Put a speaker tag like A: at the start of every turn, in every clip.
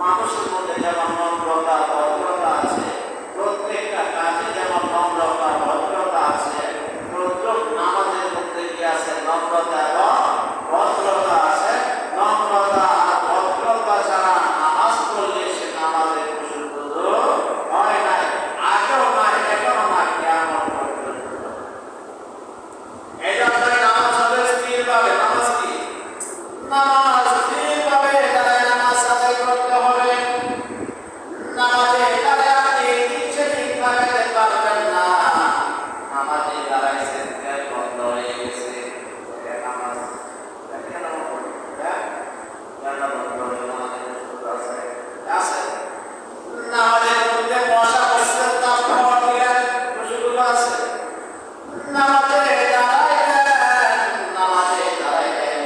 A: মানুষের মধ্যে যেমন নম্রতা ভদ্রতা আছে, প্রত্যেকটা কাজে যেমন নম্রতা ভদ্রতা আছে, প্রত্যেক নামাজের মধ্যে কি আছে? নম্রতা এবং ভদ্রতা আছে। নম্রতা আর ভদ্রতা ছাড়া নামাজ পড়লে সে নামাজের পরিশুদ্ধ হয় না, আগেও না, এখনো না, কিয়ামত পর্যন্ত। এই জন্য নামাজ হবে স্থিরভাবে। নামাজ কি? নামাজ স্থিরভাবে দাঁড়ায় নামাজ আদায় করতে হবে। নামাজে দাঁড়ায় আপনি নিচে ঠিক লাগাতে পারবেন না। নামাজে দাঁড়াইছেন, তেল বন্ধ হয়ে গেছে, নামাজ কেন বন্ধ হয়ে নামাজের সুযোগ আছে? আছে। নামাজের মধ্যে মশা বসে তাপ খাওয়া দিলেন, সুযোগ আছে। নামাজে দাঁড়াইলেন, নামাজে দাঁড়াইলেন,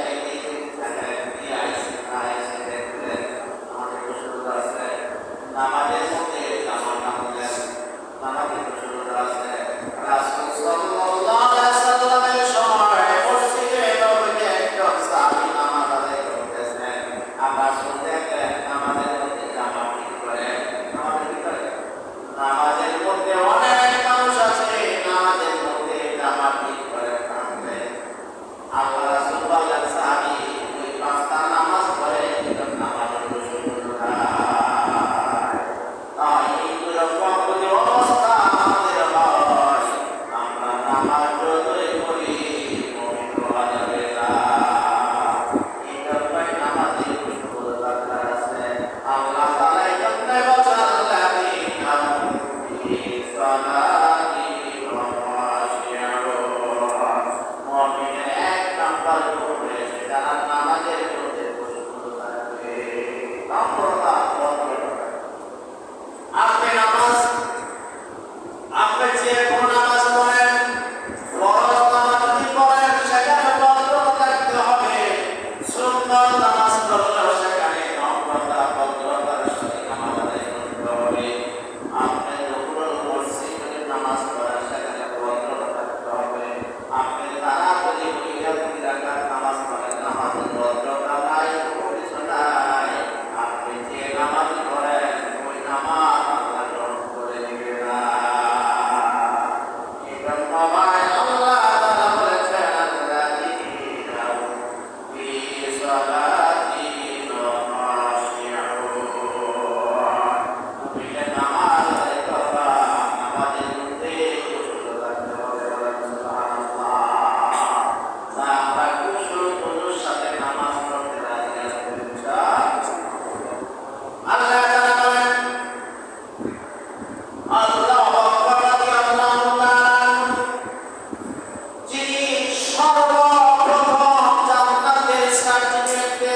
A: নামাজের মধ্যে জামা কাপড়ের নামাজের সুযোগ আছে। রাসূল সাল্লাল্লাহু আলাইহি সাল্লামের সময় মসজিদে নববীতে একজন সাহাবী নামাজ আদায় করতেছেন। আমরা শুনতেন নামাজের মধ্যে জামা ঠিক করে, নামাজের ভিতরে নামাজের মধ্যে অনেক মানুষ আছে, নামাজের মধ্যে জামা ঠিক করে থাকবে। আল্লাহ রাসূল বললেন, সাহাবী ওই পাঁচটা নামাজ পড়ে কিন্তু নামাজের সুযোগ নাই। অবস্থা আমাদের হয়, আমরা নামাজ যতই পড়ি পবিত্র হওয়া যাবে না। এই জন্যই নামাজের সুযোগ দরকার আছে। আল্লাহ তাআলা এই জন্যই বলছেন, আল্লাযীনা ফি সালাতিহিম খাশিউন। মুমিনের এক নাম্বার গুণ হয়েছে যারা নামাজের মধ্যে সুযোগ থাকবে। নম্রতা, ভদ্রতা। আপনি নামাজ, আপনি যে কোনো নামাজ পড়েন, ফরজ নামাজ যদি পড়েন সেখানে ভদ্রতা থাকতে হবে। সুন্নত নামাজ পড়লেও সেখানে নম্রতা ভদ্রতার সাথে নামাজ আদায় করতে হবে। আপনি যখন মসজিদে নামাজ পড়েন সেখানে ভদ্রতা থাকতে হবে। আপনি তাড়াতাড়ি দুই রাকাত নামাজ পড়েন, নামাজে ভদ্রতা নাই, কিছু নাই, আপনি যে নামাজ পড়েন ওই নামাজ আল্লাহ গ্রহণ করে নেবে না। এই জন্য ভাই আল্লাহ তাআলা বলেছেন, আল্লাযীনা ফি সালাতিহিম খাশিউন। মুমিনের নামাজ আদায় করা, নামাজের মধ্যে খুশু থাকতে হবে। বলেন সুবহানাল্লাহ। আমরা খুশুর সাথে নামাজ পড়তে রাজি আছি ইনশাআল্লাহ। আল্লাহ তাআলা বলেন, আল্লাহু আকবার, রাদিয়াল্লাহু তাআলা যিনি সর্বপ্রথম জান্নাতের সার্টিফিকেট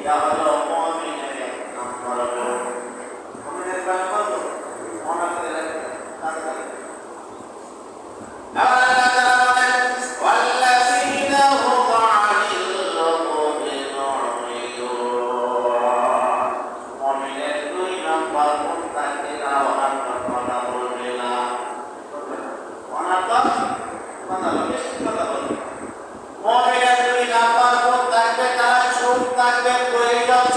A: এটা হলো মুমিনের এক নম্বর গুণ। মুমিনের কয় নম্বর গুণ? মনে করে রাখবেন, কাজে লাগবে। আবার আল্লাহ তাআলা বলেন, ওয়াল্লাযীনা হুম আনিল লাগুবি মুরিদুন। মুমিনের দুই নম্বর গুণ থাকলে তারা অনার্থক কথা বলবে না। অনার্থক কথা বলবে, বেশি কথা বলবে। মুমিনের দুই নম্বর গুণ থাকবে, তারা চুপ থাকবে, পরিচয়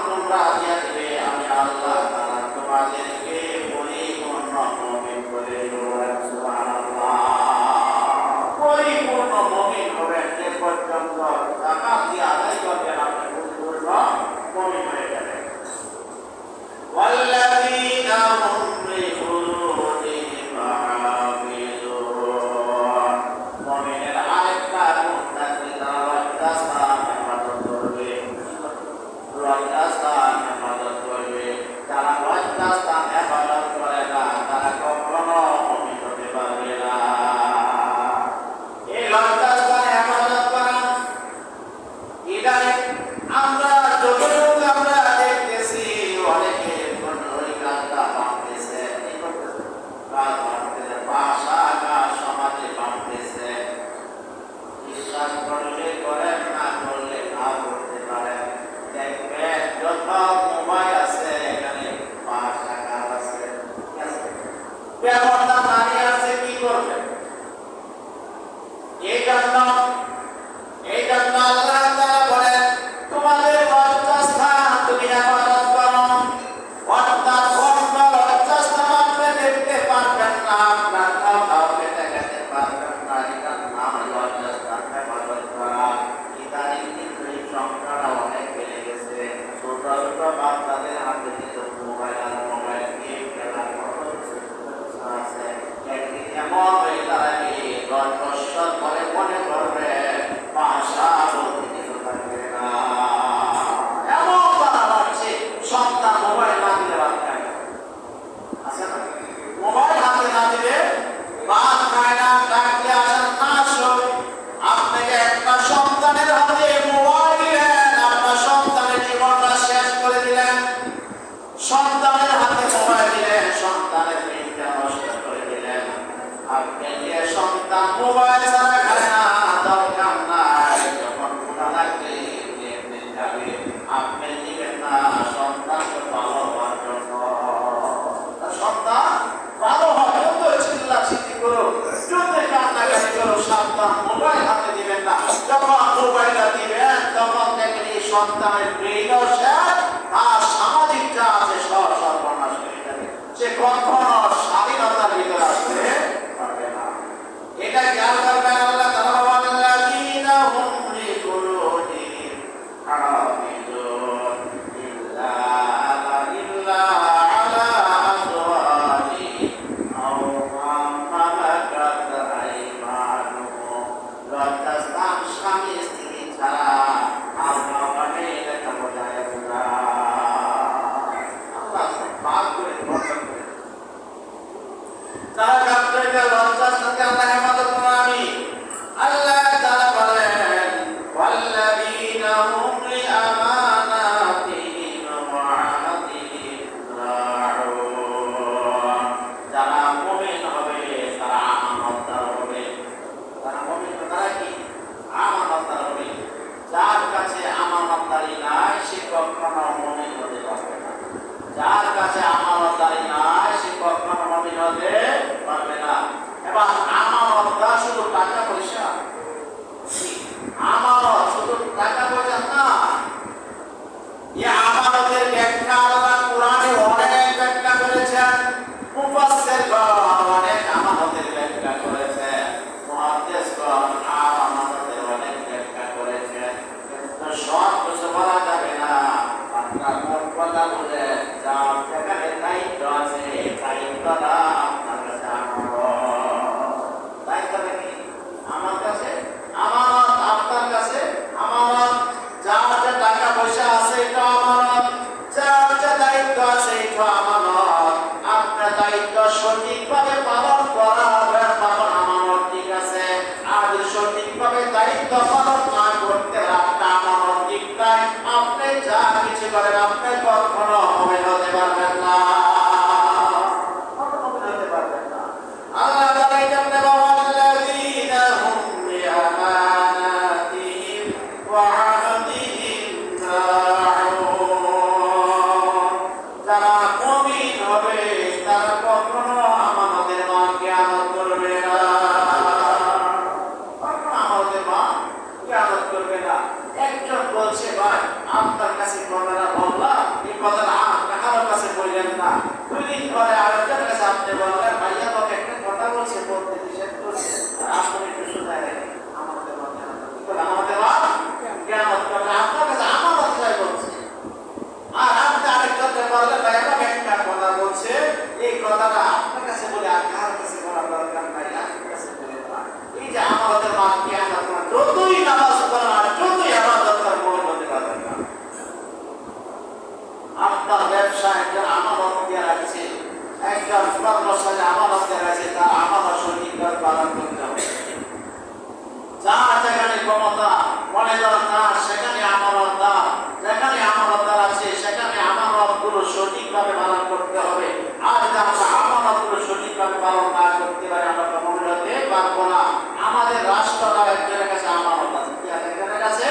A: তোমরা দিয়া দিবে আমি আল্লাহ তাআলা তোমাদেরকে পরিপূর্ণ মুমিন করে দেব। সুবহানাল্লাহ। পরিপূর্ণ মুমিন হবেন যে পর্যন্ত যাকাত দিয়ে আদায় করবেন আপনি পরিপূর্ণ মুমিন হয়ে যাবেন। والذين هم لفروجهم حافظون। মুমিনের আরেকটা গুণ থাকলে তারা লজ্জাস্থান হেফাজত করবে। লজ্জাস্থান হেফাজত করবে। যারা লজ্জাস্থান হেফাজত করে না তারা কখনো মুমিন হতে পারবে না। এই লজ্জাস্থান হেফাজত করা ইদানিং আমরা যতটুকু আমরা দেখতেছি অনেকে ওই কাজটা ভাবতেছে কি করতেছে, কাজ ভাবতেছে, ভাষা কাজ সমাজে ভাবতেছে। বিশ্বাস করলে করেন, না করলে না করতে পারেন। দেখবেন যত মোবাইল আছে এখানে ভাষা কাজ আছে, ঠিক আছে, ব্যবহারটা নারী আছে, কি করবেন? এই জন্য আল্লাহ তাআলা বলেন তোমাদের লজ্জাস্থান তুমি হেফাজত করো। অর্থাৎ অন্য লজ্জাস্থান আপনি দেখতে পারবেন না, আপনার কাউকে দেখাতে পারবেন না। এটার নাম লজ্জাস্থান হেফাজত করা। ইদানিং কিন্তু এই সংখ্যাটা অনেক বেড়ে গেছে। ছোট ছোট বাচ্চাদের হাতে কিন্তু মোবাইল আর মোবাইল গেম খেলার মতো আছে। একদিন এমন হয়ে দাঁড়াবে 10 বছর পরে মনে করবে ভাষা বলতে কিছু থাকবে না। এমন তারা ভাবছে সন্তান মোবাইল না দিলে ভাত খায় না, আছে না? মোবাইল হাতে না দিলে ভাত খায় না, ডাকলে আসেন না। আসুন, আপনাকে একটা সন্তানের হাতে মোবাইল দিলেন, আপনার সন্তানের জীবনটা শেষ করে দিলেন। সন্তানের হাতে মোবাইল দিলেন, সন্তানের দিনটা নষ্ট করে দিলেন। আপনি যে সন্তান মোবাইল ছাড়া খায় না, দরকার নাই, যখন ক্ষুধা লাগবে এমনি যাবে, আপনি দিবেন না সন্তানকে ভালো হওয়ার জন্য। সন্তান ভালো হয় যত চিল্লাচিল্লি করো, যত কান্নাকাটি করো, সন্তান মোবাইল হাতে দিবেন না। যখন মোবাইলটা দিবেন তখন দেখেন এই সন্তানের ব্রেইনও শেষ আর সামাজিক যা আছে সব সর্বনাশ হয়ে যাবে। সে কখনো স্বাধীনতার ভিতরে আসতে পারবে না। এটা খেয়াল করবেন। আল্লাহ তাআলা বলেন লাযীনা হুম লিফুরুজিহিম হাফিজুন ইল্লা আলা আযওয়াজিহিম আও মা মালাকাত আইমানুহুম। লজ্জাস্থান স্বামী স্ত্রী ছাড়া আমরা মানে এটা বোঝায় না। আল্লাহ পাক করে বর্ণনা করে তারা কাপড়ের লজ্জাস্থানকে আল্লাহ হেফাজত করেন। আমি আল্লাহ তাআলা বলেন ওয়াল্লাযীনা হুম লিআমানাতিহিম ওয়া আহদিহিম রাউন। যারা মুমিন হবে তারা আমানতদার হবে। তারা মুমিন তারা কি আমানতদার হবে। যার কাছে আমানতদারি নাই সে কখনো মুমিন হতে পারবে না। যার কাছে আমানতদারি নাই সে কখনো মুমিন হতে পারবে না। এবং আমানতটা শুধু টাকা পয়সা, আমানত শুধু টাকা পয়সা না। এই আমানতের ব্যাখ্যা আল্লাহ কোরআনে অনেক ব্যাখ্যা করেছেন। মুফাসসিরগণ অনেক আমানতের ব্যাখ্যা করেছেন। মুহাদ্দিসগণ আমানতের অনেক ব্যাখ্যা করেছেন। কিন্তু সব কিছু বলা যাবে না। আপনার কোন কথা বলে যার যেখানে দায়িত্ব আছে দায়িত্বটা আপনার কাছে আমানত। দায়িত্বটা কি আমার কাছে? আমানত আপনার কাছে আমানত। যার যে টাকা পয়সা আছে এটা আমানত, যার যে দায়িত্ব আছে এটা আমানত। আপনার দায়িত্ব সঠিকভাবে পালন করা হবে তখন আমানত ঠিক আছে। আর যদি সঠিকভাবে দায়িত্ব পালন না করতে আপনার আমানত ঠিক নাই, আপনি যা কিছু করেন আপনি কখনো মুমিন হতে পারবেন না। কখনো মুমিন হতে পারবেন না। আল্লাহ তাআলা এই জন্য বলেন আল্লাযীনা হুম লিআমানাতিহিম ওয়া আহদিহিম রাউন। যারা মুমিন হবে তারা কখনো আমানতের মান খিয়ানত করবে না। কখনো আমানতের মান খিয়ানত করবে না। একজন বলছে ভাই আপনার কাছে কথাটা বললাম কথাটা কারোর কাছে বললেন না। 2 দিন পরে আরেকজনের কাছে আপনি বললেন, ভাইয়া তোকে একটা কথা বলছে, বলতে নিষেধ করছে, আপনি একটু শুনায় রাখেন। আমাদের মধ্যে কিয়ামত করবে, আপনার কাছে আমানত চাই বলছে। আর আপনি আরেকজনকে বললেন, ভাই আমাকে একটা কথা বলছে, এই কথাটা আপনার কাছে বলে আর কার কাছে বলার দরকার নাই, আপনার কাছে বলে না। এই যে আমাদের মাঠ কিয়ামত, যতই নামাজ পড়া আর যতই ইবাদত করার মনে হতে পারবে না। আপনার ব্যবসা একজন আমানত দিয়ে রাখছে, একজন কর্মচারী আমানত দিয়ে রাখছে, তার আমানত সঠিকভাবে পালন করতে হবে। যার যেখানে ক্ষমতা, মনে দরকার সেখানে আমানতদার, যেখানে আমানতদার আছে সেখানে আমানতগুলো সঠিকভাবে পালন করতে হবে। আর যদি আমরা আমানতগুলো সঠিকভাবে পালন না করতে পারি, আমরা মনে হতে পারবো না। আমাদের রাষ্ট্রটা একজনের কাছে আমানত আছে, কি আছে একজনের কাছে?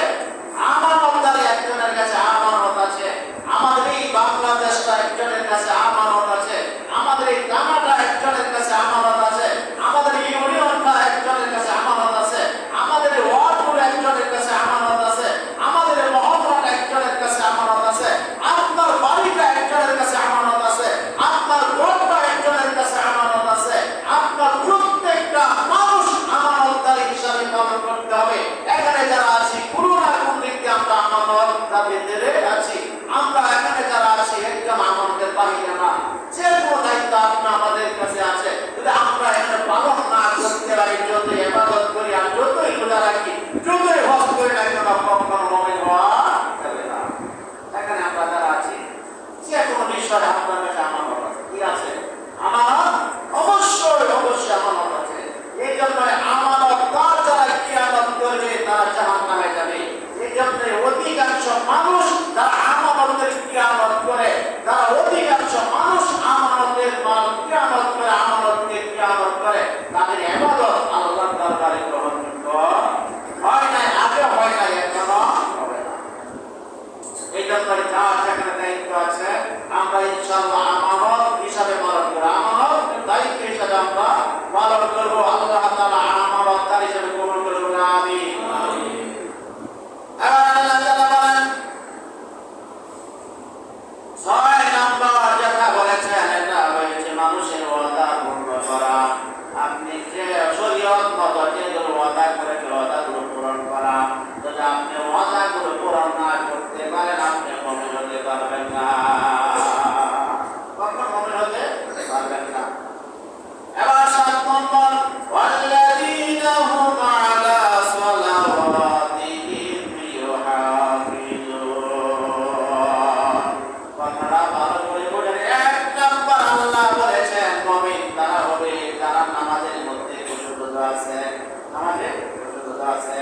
A: আমানতদারি একজনের কাছে আমানত আছে। আমাদের এই বাংলাদেশটা একজনের কাছে আমানত আছে। আমাদের এই দানাটা একজনের কাছে আমানত আছে। আমাদের ইউনিয়নটা একজনের কাছে আমানত আছে। আমাদের ওয়ার্ডগুলো একজনের কাছে আমানত আছে। আমাদের মহল্লাটা একজনের কাছে আমানত আছে। আপনার বাড়িটা একজনের কাছে আমানত আছে। আপনার ঘরটা একজনের কাছে আমানত আছে। আপনার প্রত্যেকটা মানুষ আমানতদারি হিসাবে পালন করতে হবে। এখানে যারা আছি কোনো না কোন দিক দিয়ে আমরা আমানতদারিদের আছি। আমরা এখানে যারা আছি একজন আমানতের বাহিরে না। যে কোনো দায়িত্ব আপনার আমাদের কাছে আছে, যদি আমরা এখানে পালন না করতে পারি, যতই ইবাদত করি আর যতই রোজা রাখি, যতই হজ করি না কেন, কখনো মুমিন হওয়া যাবে না। এখানে আমরা যারা আছি যে কোনো বিষয়ে আপনার কাছে আমানত আছে, কি আছে? আমানত অবশ্যই অবশ্যই আমানত আছে। এই জন্য আমানতদার যারা কিয়ামত করবে তারা জাহান্নামে যাবে। এই জন্য অধিকাংশ মানুষ যারা আমানতের কিয়ামত করে, যারা অধিকাংশ মানুষ আমানতের মাল কিয়ামত করে, আমানতকে কিয়ামত করে, তাদের ইবাদত আল্লাহর দরবারে গ্রহণযোগ্য হয় না, আগে হয় না, এখনো হবে না। এই জন্য যার যেখানে দায়িত্ব আছে আমরা ইনশাআল্লাহ আমানত হিসাবে পালন করব। আমানত দায়িত্ব হিসাবে আমরা পালন করব। আল্লাহ তাআলা আমানতদার হিসাবে কবুল করুন, আমিন। এবার আল্লাহ তাআলা বলেন 6 নাম্বার যেটা বলেছেন, এটা হচ্ছে মানুষের ওয়াদা পূর্ণ করা। আপনি যে শরীয়ত মত যেগুলো ওয়াদা করেছেন ওয়াদাগুলো পূরণ করা। যদি আপনি ওয়াদাগুলো পূরণ না করতে পারেন, আপনি মুমিন হতে পারবেন না, কখনো মুমিন হতে পারবেন না। এবার 7 নম্বর, ওয়াল্লাযীনা হুম আলা সালাওয়াতিহিম ইউহাফিজুন। কথাটা ভালো করে বলেন। 1 নম্বর আল্লাহ বলেছেন মুমিন তারা হবে যারা নামাজের মধ্যে খুশুদ আছে, নামাজে খুশুদ আছে।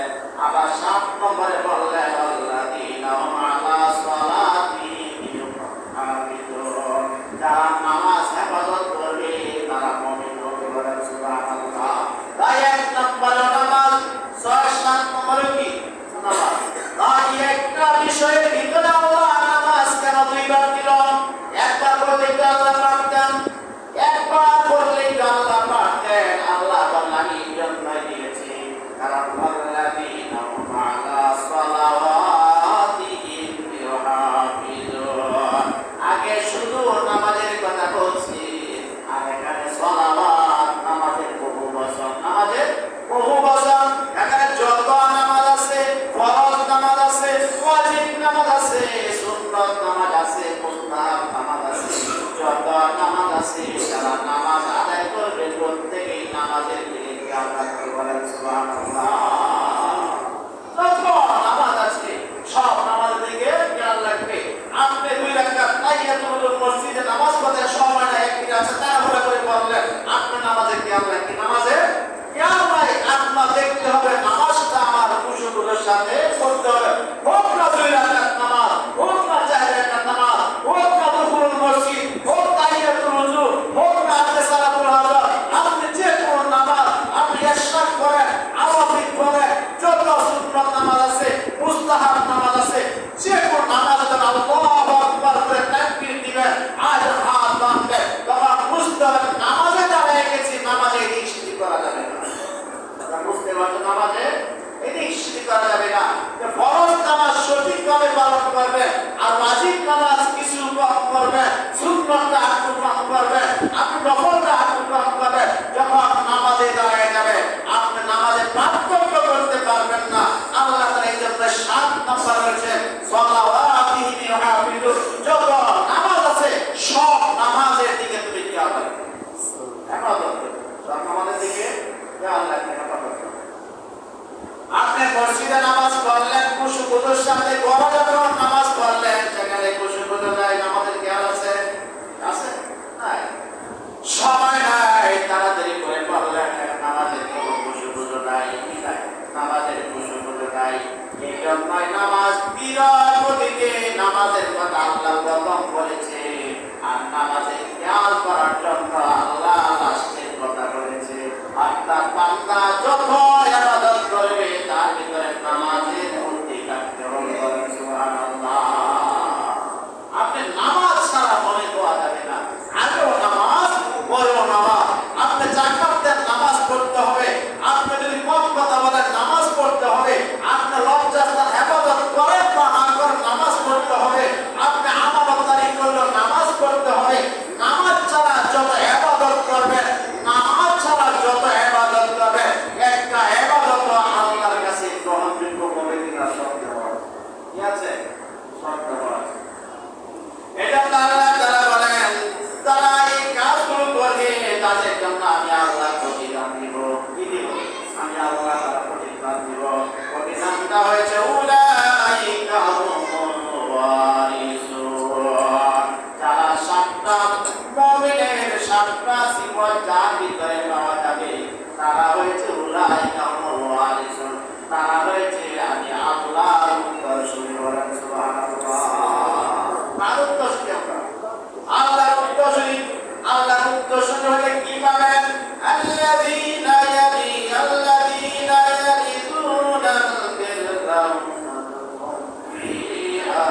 A: আবার 7 নম্বরে বললেন ওয়াল্লাযীনা হুম আলা সালাতিহিম ইউহাফিজুন। যারা নামাজ হেফাজত করবে তারা মুমিন হবে, বলেন সুবহানাল্লাহ। তাই 1 নম্বর নামাজ, 6-7 নম্বরে কি নামাজ। তাই একটা বিষয়ের ভিতরে আল্লাহ নামাজ কেন 2 বার দিল? একবার করলেই তো আল্লাহ পারতেন, একবার করলেই তো আল্লাহ পারতেন। আল্লাহ বললেন এই জন্যই দিয়েছি কারণ ওয়াল্লাযীনা হুম আলা সালাওয়াতিহিম ইউহাফিজুন। আগে শুধু নামাজের কথা বলছি, আর এখানে সালাওয়াত নামাজের বহু বচন, নামাজের বহু বচন। এখানে যত নামাজ আছে, ফরজ নামাজ আছে, ওয়াজিব নামাজ আছে, সুন্নাত নামাজ আছে, মুস্তাহাব নামাজ আছে, যত নামাজ আছে যারা নামাজ আদায় করবে প্রত্যেকেই নামাজের দিকে খেয়াল রাখতে, বলেন সুবহানাল্লাহ। যত নামাজ আছে সব নামাজের দিকে খেয়াল রাখবে। আপনি 2 রাকাত তাহিয়াতুল মসজিদে নামাজ পড়তে সময় নাই, 1 মিনিট আছে তাড়াহুড়া করে পড়লেন, আপনি নামাজে খেয়াল রাখবেন, নামাজে খেয়াল নাই। আপনার দেখতে হবে নামাজটা আমার খুশুদের সাথে পড়তে হবে। হোক না 2 রাকাত নামাজ, হোক না 4 রাকাত নামাজ, হোক না দুহুরুল মসজিদ, হোক তাহিয়াতুল ওযু, হোক না নফলটা অতিক্রম করবে, যখন নামাজে দাঁড়ায় যাবে আপনি নামাজে পার্থক্য করতে পারবেন না। আল্লাহ তাআলা এই জন্য 7 নম্বর রয়েছে সালাওয়াতিহি ইউহাফিজু, যত নামাজ আছে সব নামাজের দিকে তুমি খেয়াল রাখবে, ইবাদত সব নামাজের দিকে খেয়াল রাখবে। আপনি মসজিদে নামাজ পড়লেন খুশুখুজুর সাথে, ঘরে যখন নামাজ পড়লেন সেখানে খুশুখুজু নাই, নামাজের খেয়াল আছে? আছে? নাই। সময় নাই, তাড়াতাড়ি করে পড়লেন, নামাজের কোনো খুশুখুজু নাই, নামাজের খুশুখুজু নাই। এই জন্যই নামাজ বিরাট দিকে, নামাজের কথা আল্লাহ প্রথম বলেছে, আর নামাজে খেয়াল করার জন্য আল্লাহ লাস্টের কথা বলেছে। অর্থাৎ বান্দা যত ইবাদত করবে তার ভিতরে নামাজের মধ্যে থাকতে হবে। সুবহানাল্লাহ। আপনি নামাজ ছাড়া মনে করা যাবে না, আগেও নামাজ পরেও নামাজ। আপনি জাকাত দেন, নামাজ পড়তে হবে। আপনি যদি কম কথা বলেন, নামাজ পড়তে হবে। আপনি লজ্জাস্থান হেফাজত করেন বা না করেন, নামাজ পড়তে হবে। আপনি আমানতদারি করলে নামাজ পড়তে হবে। নামাজ ছাড়া যত ইবাদত করবেন, নামাজ ছাড়া যত ইবাদত করবেন, একটা ইবাদত আল্লাহর কাছে গ্রহণযোগ্য হবে কিনা সন্দেহ আছে। কি আছে? সন্দেহ আছে। এটা আল্লাহ তাআলা বলেন, তারা এই কাজগুলো করবে তাদের জন্য আমি আল্লাহ প্রতিদান দিব। কি দিব? আমি আল্লাহ তাআলা প্রতিদান দিব। প্রতিদানটা হয়েছে উলাইকা হুমুল ওয়ারিসুন, যারা 7টা মুমিনের 7টা সিফত যার ভিতরে পাওয়া যাবে তারা হয়েছে উলাইকা হুমুল ওয়ারিসুন, তারা হয়েছে আমি আল্লাহর উত্তরসূরি। বলেন সুবহানাল্লাহ। কার উত্তরসূরি আমরা? আল্লাহর উত্তরসূরি। আল্লাহর উত্তরসূরি হলে কি পাবেন? আল্লাযীনা ইয়ারিদুনাল ফিরদাউসা ফিহা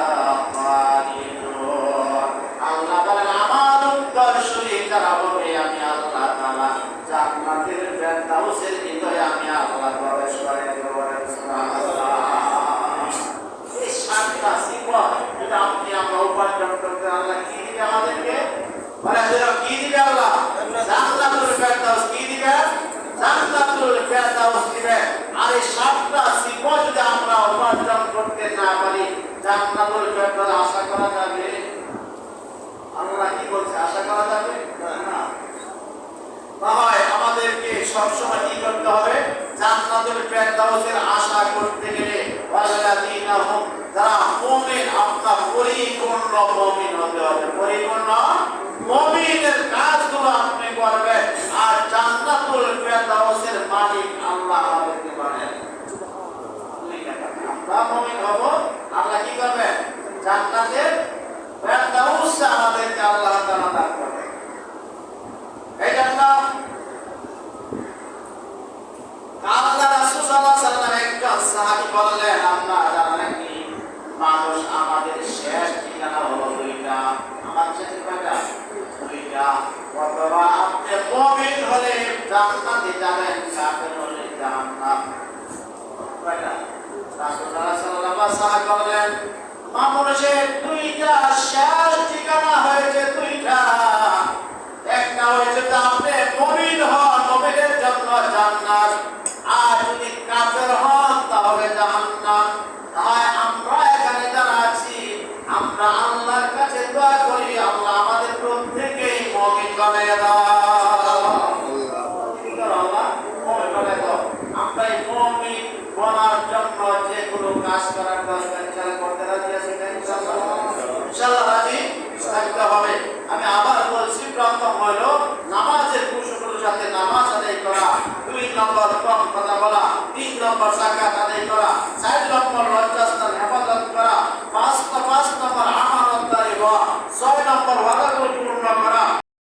A: খালিদুন। আল্লাহ বলেন আমার উত্তরসূরি যারা হবে আমি আল্লাহ তাআলা জান্নাতের ফিরদাউসের ভিতরে আমি আল্লাহ প্রবেশ করাই দেব। বলেন সুবহানাল্লাহ। এই 7টা সিফত যেটা আপনি আমরা উপার্জন করতে আল্লাহ কি দিবে আমাদেরকে? বলে যেটা কি দিবে আল্লাহ? জান্নাতুল ফিরদাউস। কি দিবে? জান্নাতুল ফিরদাউস দিবে। আর এই 7টা সিফত যদি আমরা উপার্জন করতে না পারি জান্নাতুল ফিরদাউস আশা করা যাবে? আল্লাহ কি বলছে? আশা করা যাবে না। তাহলে আমাদেরকে সবসময় কি করতে হবে? জান্নাতুল ফিরদাউসের আশা করতে গেলে ওয়াল্লাযীনা হুম, যারা মুমিন, আপনার পরিপূর্ণ মুমিন হতে হবে। পরিপূর্ণ মুমিনের কাজগুলো আপনি করবেন, আর জান্নাতুল ফিরদাউসের মালিক আল্লাহ আমাদেরকে বানাবেন। আমরা মুমিন হব, আল্লাহ কি করবেন? জান্নাতের ফিরদাউস আমাদেরকে আল্লাহ তাআলা দান করবেন। এই জন্য আল্লাহ রাসূল সাল্লাল্লাহু আলাইহি ওয়াসাল্লাম একজন সাহাবী বললেন, আমরা